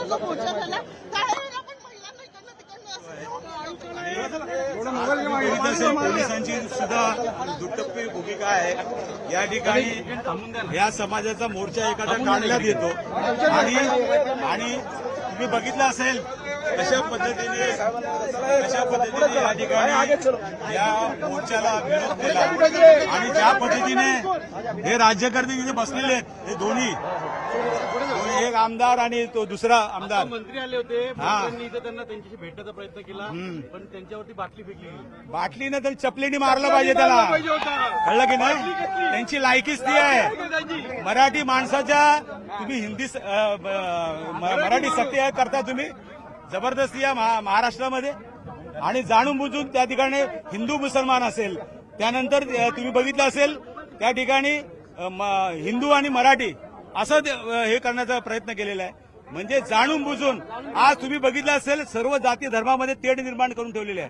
जो मोर्चा झाला त्यावेळेला पण महिलांना इकडनं तिकडनं असं पोलिसांची सुद्धा दुटप्पी भूमिका आहे। या ठिकाणी या समाजाचा मोर्चा एखादा काढण्यात येतो आणि तुम्ही बघितलं असेल कशा पद्धतीने या ठिकाणी या मोर्चाला विरोध केला आणि ज्या पद्धतीने हे राज्यकर्ते तिथे बसलेले आहेत हे दोन्ही एक आमदार आणि तो दुसरा आमदार मंत्री आले होते त्यांनी त्यांना त्यांच्याशी भेटण्याचा प्रयत्न केला पण त्यांच्यावरती बाटली फेकली गेली। बाटलीनं तर चपलीने मारलं पाहिजे त्याला, कळलं की नाही? त्यांची लायकीच ती आहे। मराठी माणसाच्या तुम्ही हिंदी मराठी सक्ती करता तुम्ही जबरदस्ती या महाराष्ट्रामध्ये आणि जाणून बुजून त्या ठिकाणी हिंदू मुसलमान असेल त्यानंतर तुम्ही बघितलं असेल त्या ठिकाणी हिंदू आणि मराठी असं हे करण्याचा प्रयत्न केलेला आहे। म्हणजे जाणून बुजून आज तुम्ही बघितलं असेल सर्व जाती धर्मामध्ये तेढ निर्माण करून ठेवलेले आहे।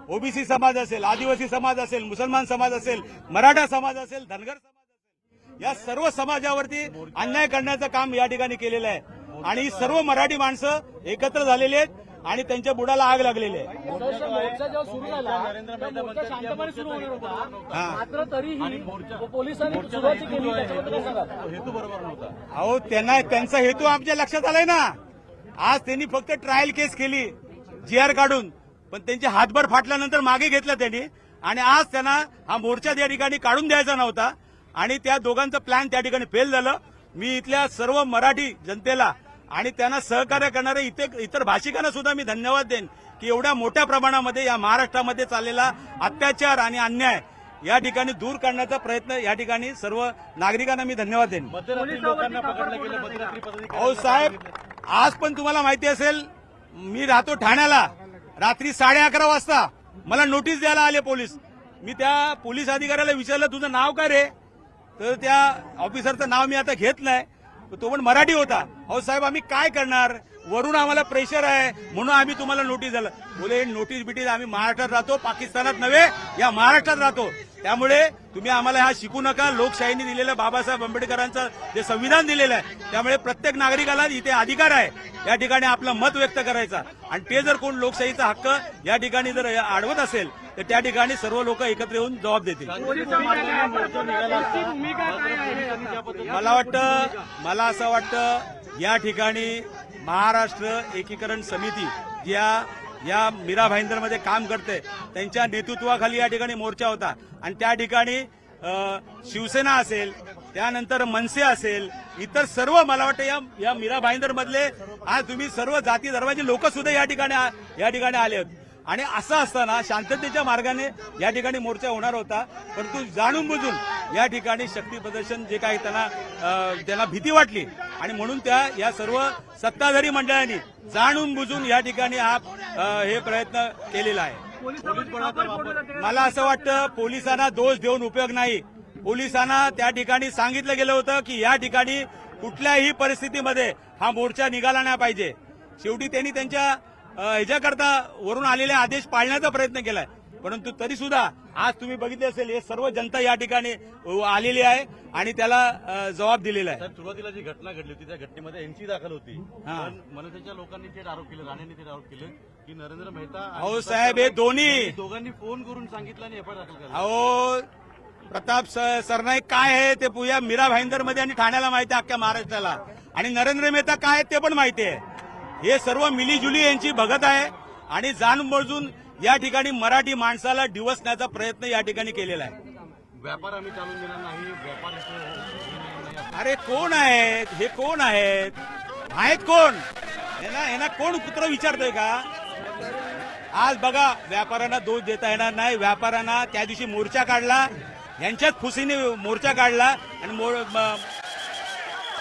ओबीसी समाज असेल, आदिवासी समाज असेल, मुसलमान समाज असेल, मराठा समाज असेल, धनगर समाज असेल, या सर्व समाजावरती अन्याय करण्याचं काम या ठिकाणी केलेलं आहे आणि सर्व मराठी माणसं एकत्र झालेली आहेत आणि त्यांच्या बुडाला आग लागलेली आहे। मोर्चा जेव्हा सुरू झाला मोर्चा शांतपणे सुरू होणार होता मात्र तरीही पोलिसांनी सुरुवात केली त्याच्याबद्दल सांगा। हेतू बरोबर नव्हता। अहो त्यांचा हेतू आमच्या लक्षात आलाय ना। आज त्यांनी फक्त ट्रायल केस केली जीआर काढून पण त्यांचे हातभर फाटल्यानंतर मागे घेतलं त्यांनी आणि आज त्यांना हा मोर्चा त्या ठिकाणी काढून द्यायचा नव्हता आणि त्या दोघांचं प्लॅन त्या ठिकाणी फेल झालं। मी इथल्या सर्व मराठी जनतेला आणि त्यांना सहकार्य करणारे इतर भाषिकांना सुद्धा मी धन्यवाद देईन की एवढ्या मोठ्या प्रमाणामध्ये या महाराष्ट्रामध्ये चाललेला अत्याचार आणि अन्याय या ठिकाणी दूर करण्याचा प्रयत्न या ठिकाणी सर्व नागरिकांना मी धन्यवाद देईन। मध्यरात्री लोकांना पकडलं गेलं, मध्यरात्री पदाधिकारी अहो साहेब आज पण तुम्हाला माहिती असेल मी राहतो ठाण्याला, रात्री 11:30 वाजता मला नोटीस द्यायला आले पोलीस। मी त्या पोलीस अधिकाऱ्याला विचारलं तुझं नाव काय रे, तर त्या ऑफिसरचं नाव मी आता घेत नाही, तो पण मराठी होता। अहो साहेब आम्ही काय करणार, वरून आम्हाला प्रेशर आहे म्हणून आम्ही तुम्हाला नोटीस दिलं। बोले नोटीस बिटीस आम्ही महाराष्ट्रात राहतो, पाकिस्तानात नव्हे या महाराष्ट्रात राहतो, त्यामुळे तुम्ही आम्हाला हा शिकू नका। लोकशाहीने दिलेलं बाबासाहेब आंबेडकरांचं जे संविधान दिलेलं आहे त्यामुळे प्रत्येक नागरिकाला इथे अधिकार आहे या ठिकाणी आपलं मत व्यक्त करायचा आणि ते जर कोण लोकशाहीचा हक्क या ठिकाणी जर अडवत असेल तर त्या ठिकाणी सर्व लोक एकत्र येऊन जबाब देतील। मला असं वाटतं या ठिकाणी महाराष्ट्र एकीकरण समिती या मीरा भाईंदरमध्ये काम करते त्यांच्या नेतृत्वाखाली या ठिकाणी मोर्चा होता आणि त्या ठिकाणी शिवसेना असेल त्यानंतर मनसे असेल इतर सर्व मला वाटतं या मीरा भाईंदर मधले आज तुम्ही सर्व जाती धर्माचे लोक सुद्धा या ठिकाणी आले होते आणि असं असताना शांततेच्या मार्गाने या ठिकाणी मोर्चा होणार होता परंतु जाणून बुजून या ठिकाणी शक्ती प्रदर्शन जे काही त्यांना भीती वाटली आणि म्हणून या सर्व सत्ताधारी मंडळांनी जाणून बुजून या ठिकाणी हे प्रयत्न केलेला आहे। मला असं वाटतं पोलिसांना दोष देऊन उपयोग नाही। पोलिसांना त्या ठिकाणी सांगितलं गेलं होतं की या ठिकाणी कुठल्याही परिस्थितीमध्ये हा मोर्चा निघाला नाही पाहिजे। शेवटी त्यांनी त्यांच्या ह्याच्याकरता वरून आलेले आदेश पाळण्याचा प्रयत्न केलाय परंतु तरी सुद्धा आज तुम्ही बघितले असेल हे सर्व जनता या ठिकाणी आलेली आहे आणि त्याला जबाब दिलेला आहे। सुरुवातीला जी घटना घडली होती त्या घटनेमध्ये एनसी दाखल होती पण मनसेच्या लोकांनी थेट आरोप केले, राणेंनी थेट आरोप केले की नरेंद्र मेहता अहो साहेब हे दोघांनी फोन करून सांगितलं आणि एफआयआर दाखल केला। अहो प्रताप सरनाईक काय आहे ते पुया मीरा भाईंदर मध्ये आणि ठाण्याला माहिती आहे अख्ख्या महाराष्ट्राला आणि नरेंद्र मेहता काय आहे ते पण माहिती आहे। हे सर्व मिलीजुली यांची भगत आहे आणि जाणून बुजून या ठिकाणी मराठी माणसाला डिवसण्याचा प्रयत्न या ठिकाणी केलेला आहे। व्यापार आम्ही चालून देणार नाही, व्यापार अरे कोण आहेत हे, कोण आहेत कोण, यांना कोण कुत्र विचारतोय का? आज बघा व्यापाऱ्यांना दोष देता येणार नाही। व्यापाऱ्यांना त्या दिवशी मोर्चा काढला यांच्याच फुसीने मोर्चा काढला आणि